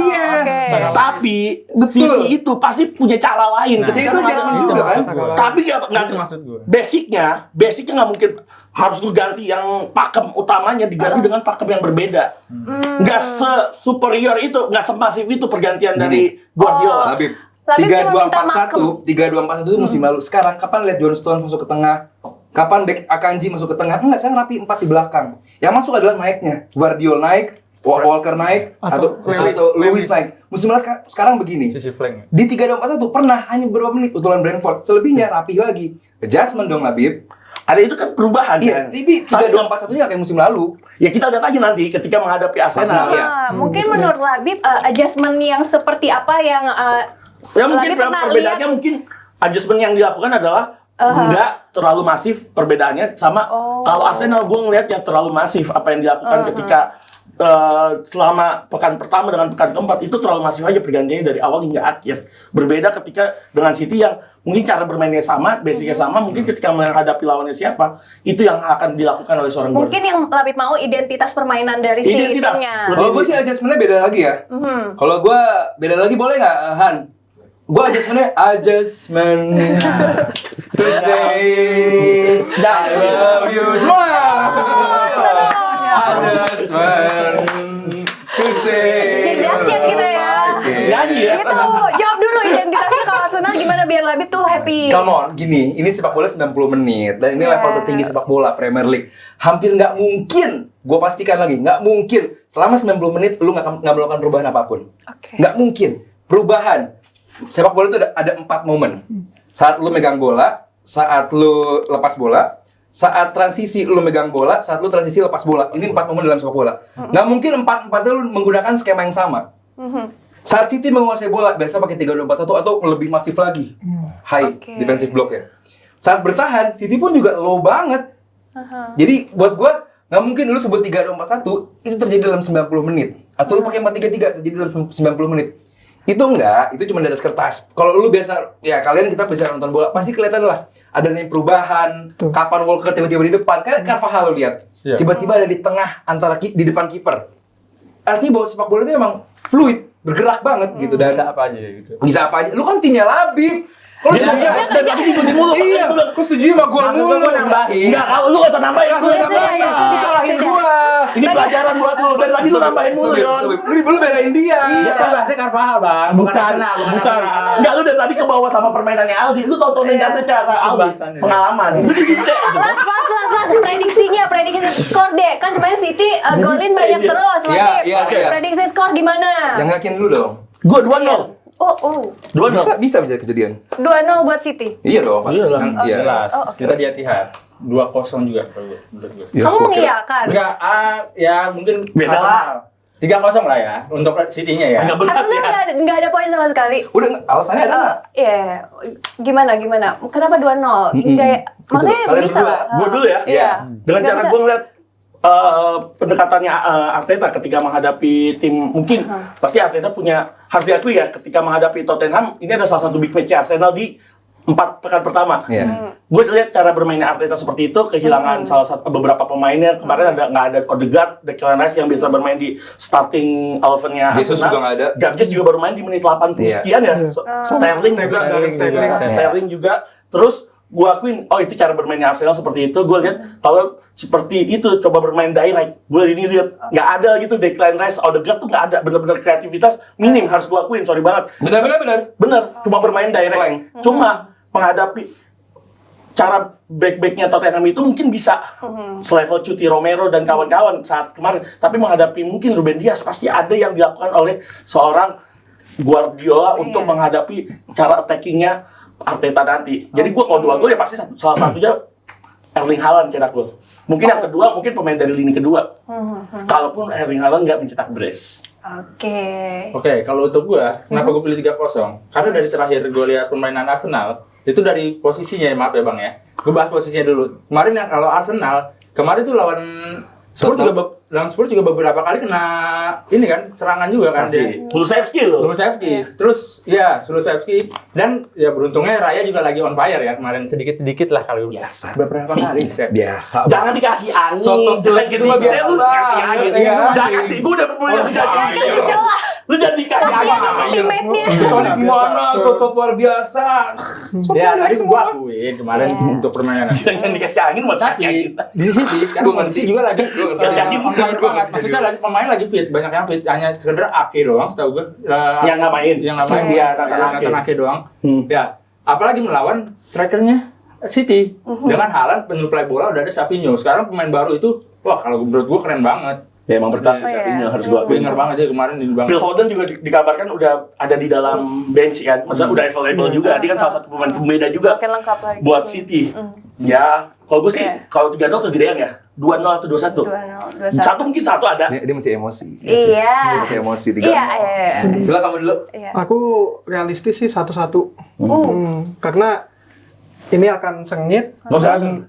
[SPEAKER 3] Tapi City itu pasti punya cara lain ketika
[SPEAKER 1] itu adjustment juga kan?
[SPEAKER 3] Tapi nggak
[SPEAKER 5] maksud gue.
[SPEAKER 3] Basicnya nggak mungkin harus lu ganti yang pakem utamanya diganti dengan pakem yang berbeda. Nggak superior itu, nggak semasif itu pergantian dari Guardiola.
[SPEAKER 1] Labib.
[SPEAKER 4] Labib cuma minta
[SPEAKER 1] 3-2-4-1 itu musim lalu. Sekarang kapan lihat John Stones masuk ke tengah? Kapan back Akanji masuk ke tengah? Enggak, sekarang rapi 4 di belakang. Yang masuk adalah naiknya. Guardiola naik, Walker naik, atau Lewis naik. Musim lalu sekarang begini.
[SPEAKER 5] Sisi flank.
[SPEAKER 1] Di 3-2-4-1 pernah hanya beberapa menit utulan Brentford. Selebihnya rapi lagi. Adjustment dong Labib.
[SPEAKER 3] Ada itu kan perubahan
[SPEAKER 1] Iya,
[SPEAKER 3] kan.
[SPEAKER 1] tapi 3-2-4-1 kayak musim lalu.
[SPEAKER 3] Ya kita lihat aja nanti ketika menghadapi Arsenal.
[SPEAKER 4] Mungkin menurut Labib adjustment yang seperti apa yang
[SPEAKER 3] Ya mungkin
[SPEAKER 4] Labib pernah
[SPEAKER 3] perbedaannya mungkin adjustment yang dilakukan adalah enggak terlalu masif perbedaannya sama kalau Arsenal gue ngelihatnya terlalu masif apa yang dilakukan ketika selama pekan pertama dengan pekan keempat itu terlalu masif aja pergantiannya dari awal hingga akhir. Berbeda ketika dengan City yang mungkin cara bermainnya sama, basicnya sama, mungkin ketika menghadapi lawannya siapa, itu yang akan dilakukan oleh seorang
[SPEAKER 4] mungkin yang Labib mau identitas permainan dari si
[SPEAKER 3] Identitas.
[SPEAKER 4] timnya.
[SPEAKER 1] Kalau gue sih adjustmentnya beda lagi ya. Kalau gue beda lagi boleh nggak, Han? Gue adjustmentnya to say that I love you semua. Adjustment to say.
[SPEAKER 4] Dahsyat gitu ya.
[SPEAKER 3] Nyanyi ya.
[SPEAKER 4] Gitu. Jawab dulu identitasnya kalau Arsenal gimana biar Labib tuh happy.
[SPEAKER 1] Come on, gini, ini sepak bola 90 menit dan ini level tertinggi sepak bola Premier League. Hampir nggak mungkin, gue pastikan lagi, nggak mungkin selama 90 menit lu nggak melakukan perubahan apapun. Nggak mungkin. Perubahan. Sepak bola itu ada 4 momen. Saat lu megang bola, saat lu lepas bola, saat transisi lu megang bola, saat lu transisi lepas bola. Ini 4 momen dalam sepak bola. Nggak mungkin 4-4-nya lu menggunakan skema yang sama. Saat City menguasai bola, biasa pakai 3-2-4-1 atau lebih masif lagi. High defensive block ya. Saat bertahan, City pun juga low banget. Jadi buat gua nggak mungkin lu sebut 3-2-4-1 itu terjadi dalam 90 menit. Atau lu pakai 4-3-3 terjadi dalam 90 menit. Itu enggak, itu cuma di atas kertas. Kalau lu biasa, ya kalian kita bisa nonton bola, pasti kelihatan lah adanya perubahan, kapan Walker tiba-tiba di depan. Kayak Carvajal lu lihat, tiba-tiba ada di tengah antara di depan kiper. Artinya bahwa sepak bola itu emang fluid, bergerak banget gitu dan
[SPEAKER 5] Bisa apa aja gitu.
[SPEAKER 1] bisa apa aja. Lu kan timnya Labib. Kalau setuju
[SPEAKER 3] Dan tadi diikutin mulu.
[SPEAKER 1] iya, lu setuju sama gua mulu.
[SPEAKER 5] nambahin.
[SPEAKER 3] Enggak, kalau lu nggak usah nambahin.
[SPEAKER 1] Lu nambahin, lu salahin gua.
[SPEAKER 3] Ini pelajaran buat lu. Dari tadi lu nambahin mulu, Yon.
[SPEAKER 1] Lu belain dia.
[SPEAKER 5] Iya, kan bahasanya Carvajal, Bang.
[SPEAKER 3] Bukan. Enggak, lu dari tadi ke bawah sama permainannya Aldi. Lu tontonin data cara Aldi. Pengalaman.
[SPEAKER 4] Las, prediksi skor deh. Kan sebenarnya City golin banyak terus.
[SPEAKER 1] Iya.
[SPEAKER 4] Prediksi skor gimana?
[SPEAKER 1] Yang yakin dulu dong.
[SPEAKER 3] Gua 2-0.
[SPEAKER 4] Oh.
[SPEAKER 3] 2-0.
[SPEAKER 1] Bisa kejadian.
[SPEAKER 4] 2-0 buat City.
[SPEAKER 1] Iya dong, pasti.
[SPEAKER 3] Iya lah.
[SPEAKER 1] Kan, iya.
[SPEAKER 5] Jelas. Kita di Etihad. 2-0 juga kalau menurut gue.
[SPEAKER 1] Ya,
[SPEAKER 4] Kamu
[SPEAKER 1] oke.
[SPEAKER 4] mengiyakan?
[SPEAKER 5] Enggak, ya mungkin
[SPEAKER 3] Beda.
[SPEAKER 5] Arsenal. 3-0 lah ya untuk City-nya ya.
[SPEAKER 3] Nggak benar
[SPEAKER 4] Arsenal
[SPEAKER 3] ya.
[SPEAKER 4] nggak ada poin sama sekali.
[SPEAKER 1] Udah alasannya ada nggak?
[SPEAKER 4] Iya, gimana? Kenapa 2-0? Nggak, maksudnya
[SPEAKER 1] Kalian
[SPEAKER 4] bisa
[SPEAKER 1] berdua.
[SPEAKER 4] lah.
[SPEAKER 3] Gue dulu ya.
[SPEAKER 1] Iya.
[SPEAKER 3] Dengan
[SPEAKER 4] Nggak
[SPEAKER 3] cara
[SPEAKER 4] bisa.
[SPEAKER 3] gue ngeliat pendekatannya Arteta ketika menghadapi tim, mungkin pasti Arteta harus diakui ya, ketika menghadapi Tottenham, ini ada salah satu big match Arsenal di 4 pekan pertama.
[SPEAKER 1] Iya.
[SPEAKER 3] Gue lihat cara bermainnya Arteta seperti itu, kehilangan beberapa pemainnya. Kemarin nggak ada Odegaard, Declan Rice yang bisa bermain di starting 11-nya
[SPEAKER 1] Jesus
[SPEAKER 3] Arsenal.
[SPEAKER 1] juga nggak ada.
[SPEAKER 3] Gakjes juga baru main di menit 80
[SPEAKER 1] Iya.
[SPEAKER 3] sekian ya. Sterling juga. Terus gue akuin, oh itu cara bermainnya Arsenal seperti itu. Gue lihat kalau seperti itu coba bermain direct. Gue ini lihat nggak ada gitu Declan Rice, Odegaard tuh nggak ada. Bener-bener kreativitas minim, harus gue akuin. Sorry banget. Bener, cuma bermain direct.
[SPEAKER 1] Flank.
[SPEAKER 3] Cuma menghadapi cara back-backnya Tottenham itu mungkin bisa selevel Cuti Romero dan kawan-kawan saat kemarin. Tapi menghadapi mungkin Ruben Dias pasti ada yang dilakukan oleh seorang Guardiola untuk menghadapi cara attackingnya Arteta nanti. Jadi gue kalau 2 gol ya pasti salah satunya Erling Haaland cetak gol. Mungkin yang kedua mungkin pemain dari lini kedua. Kalaupun Erling Haaland nggak mencetak brace.
[SPEAKER 5] Oke, kalau untuk gua, kenapa gua pilih 3-0? Karena dari terakhir gua lihat permainan Arsenal, itu dari posisinya, maaf ya Bang ya. Gua bahas posisinya dulu. Kemarin yang kalau Arsenal, kemarin tuh lawan Spurs juga beberapa kali kena ini kan serangan juga kan
[SPEAKER 3] Pasti.
[SPEAKER 5] di
[SPEAKER 3] Kulusevski loh.
[SPEAKER 5] Kulusevski. Terus ya Kulusevski dan ya beruntungnya Raya juga lagi on fire ya kemarin sedikit lah kali
[SPEAKER 1] Biasa.
[SPEAKER 5] beberapa kali.
[SPEAKER 1] Biasa.
[SPEAKER 3] Jangan dikasih angin.
[SPEAKER 1] Sok-sok jelek gitu mah biasa
[SPEAKER 3] lu
[SPEAKER 1] lah.
[SPEAKER 3] kasih angin.
[SPEAKER 1] Iya.
[SPEAKER 3] Udah kasih, gue udah punya
[SPEAKER 4] Jelas.
[SPEAKER 3] Lu jadi dikasih
[SPEAKER 4] Kasihan
[SPEAKER 3] angin.
[SPEAKER 4] ultimate-nya.
[SPEAKER 1] Kecuali gimana? Sok-sok luar biasa.
[SPEAKER 5] Ya tadi gua akuin kemarin untuk permainan.
[SPEAKER 3] Jangan dikasih angin buat sakit angin.
[SPEAKER 5] Di City sekarang kondisi juga lagi
[SPEAKER 3] Kasih angin.
[SPEAKER 5] on fire banget. Maksudnya lagi pemain lagi fit, banyak yang fit. Hanya sekedar Ake doang setahu gue.
[SPEAKER 3] Yang nggak main.
[SPEAKER 5] Yang nggak main
[SPEAKER 3] Dia
[SPEAKER 5] Nathan Ake doang.
[SPEAKER 3] Hmm.
[SPEAKER 5] Ya, apalagi melawan strikernya City. Dengan Haaland penyuplai bola udah ada Savinho. Sekarang pemain baru itu, wah kalau menurut gue keren banget.
[SPEAKER 3] Ya emang bertahan
[SPEAKER 4] Oh, iya.
[SPEAKER 3] Savinho harus gua akuin.
[SPEAKER 5] Winger banget dia kemarin ini banget.
[SPEAKER 3] Phil Foden juga dikabarkan udah ada di dalam bench kan. Maksudnya udah available juga. Dia kan salah satu pemain pembeda juga
[SPEAKER 4] Makin lengkap lagi.
[SPEAKER 3] buat City. Ya, kalau gue sih kalau 3-0 kegedean ya. 2-0 atau 2-1.
[SPEAKER 4] 2-0, 2-1.
[SPEAKER 3] Satu mungkin satu ada.
[SPEAKER 1] Dia masih emosi.
[SPEAKER 4] Iya.
[SPEAKER 1] Masih emosi 3.
[SPEAKER 4] Iya.
[SPEAKER 1] Coba kamu dulu.
[SPEAKER 4] Iya.
[SPEAKER 2] Aku realistis sih 1-1. Karena ini akan sengit dan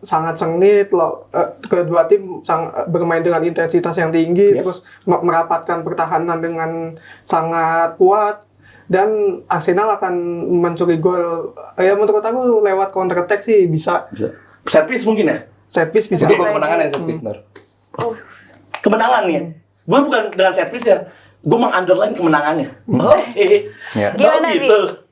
[SPEAKER 2] sangat sengit loh. Kedua tim bermain dengan intensitas yang tinggi, terus merapatkan pertahanan dengan sangat kuat. Dan Arsenal akan mencuri gol. Ya menurut aku lewat counter attack sih bisa.
[SPEAKER 3] Set piece mungkin ya?
[SPEAKER 2] Set piece bisa.
[SPEAKER 1] Itu kemenangan ya set piece, Nar.
[SPEAKER 3] Kemenangan nih. Gue bukan dengan set piece ya. Gue mengunderline kemenangannya. Oke.
[SPEAKER 1] Ya.
[SPEAKER 4] Gimana,
[SPEAKER 3] gitu.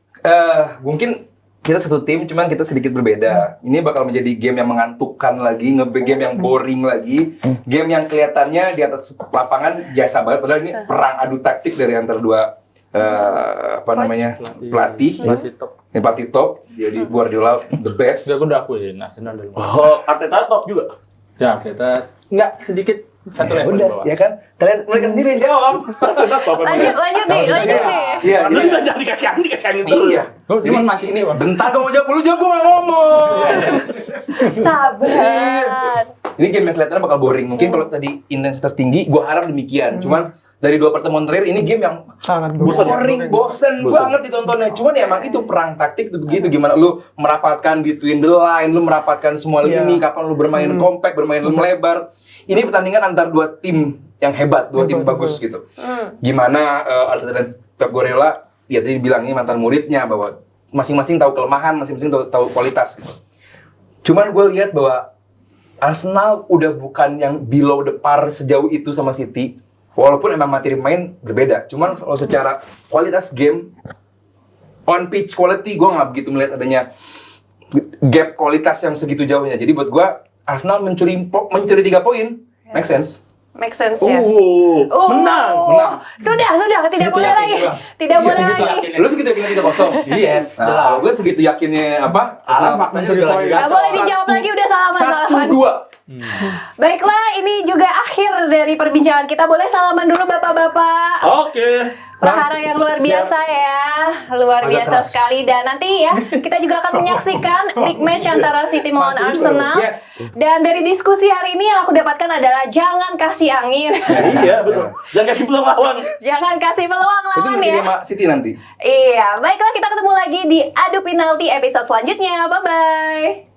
[SPEAKER 1] Mungkin kita satu tim, cuman kita sedikit berbeda. Ini bakal menjadi game yang mengantukkan lagi, game yang boring lagi, game yang kelihatannya di atas lapangan biasa banget. Padahal ini perang adu taktik dari antara dua pelatih. Yang pelatih top. Jadi Guardiola the best.
[SPEAKER 5] Udah akuin Arsenal dari
[SPEAKER 3] Oh, Arteta top juga.
[SPEAKER 5] ya kita nggak sedikit satu level di
[SPEAKER 1] Udah,
[SPEAKER 5] bawah.
[SPEAKER 1] ya kan? Mereka sendiri yang jawab.
[SPEAKER 4] Lanjut nih.
[SPEAKER 1] Iya,
[SPEAKER 3] Lu
[SPEAKER 1] jadi
[SPEAKER 3] udah jadi dikasih angin terus.
[SPEAKER 1] iya.
[SPEAKER 5] Oh,
[SPEAKER 1] Jadi
[SPEAKER 5] cuman mancing
[SPEAKER 1] ini
[SPEAKER 5] doang.
[SPEAKER 1] bentar gua mau jawab, lu jawab gua nggak ngomong.
[SPEAKER 4] Sabar.
[SPEAKER 1] Ini game yang kelihatannya bakal boring. Mungkin kalau tadi intensitas tinggi, gua harap demikian. Cuman dari 2 pertemuan terakhir ini game yang
[SPEAKER 2] Sangat
[SPEAKER 1] boring, bosen banget ditontonnya. Cuman ya emang itu perang taktik tuh begitu. Gimana lu merapatkan between the line, lu merapatkan semua lini, kapan lu bermain compact, bermain melebar. Ini pertandingan antar 2 tim yang hebat, 2 tim bagus gitu. Gimana Arteta dan Pep Guardiola, ya tadi bilang ini mantan muridnya bahwa masing-masing tahu kelemahan, masing-masing tahu kualitas gitu. Cuman gue lihat bahwa Arsenal udah bukan yang below the par sejauh itu sama City. Walaupun emang materi main berbeda. Cuman kalau secara kualitas game, on pitch quality, gue nggak begitu melihat adanya gap kualitas yang segitu jauhnya. Jadi buat gue, Arsenal mencuri 3 poin. Make sense?
[SPEAKER 4] Make sense ya.
[SPEAKER 3] Menang.
[SPEAKER 4] Sudah, tidak boleh lagi. Tidak boleh lagi.
[SPEAKER 1] Lu segitu yakinnya 3-0?
[SPEAKER 3] Yes.
[SPEAKER 1] Nah, kalau gue segitu yakinnya apa?
[SPEAKER 3] Alam faktanya udah lagi.
[SPEAKER 4] Gak boleh dijawab lagi, udah salaman.
[SPEAKER 1] 1-2.
[SPEAKER 4] Baiklah, ini juga akhir dari perbincangan kita. Boleh salaman dulu bapak-bapak.
[SPEAKER 3] Oke.
[SPEAKER 4] Prahara yang luar biasa ya, luar biasa sekali. Dan nanti ya kita juga akan menyaksikan big match antara City melawan Arsenal. Dan dari diskusi hari ini yang aku dapatkan adalah jangan kasih angin.
[SPEAKER 3] Iya betul. Jangan kasih peluang lawan.
[SPEAKER 4] Jangan kasih peluang
[SPEAKER 1] Itu
[SPEAKER 4] lawan
[SPEAKER 1] mungkin
[SPEAKER 4] ya.
[SPEAKER 1] sama City nanti.
[SPEAKER 4] Iya, baiklah kita ketemu lagi di Adu Penalti episode selanjutnya. Bye bye.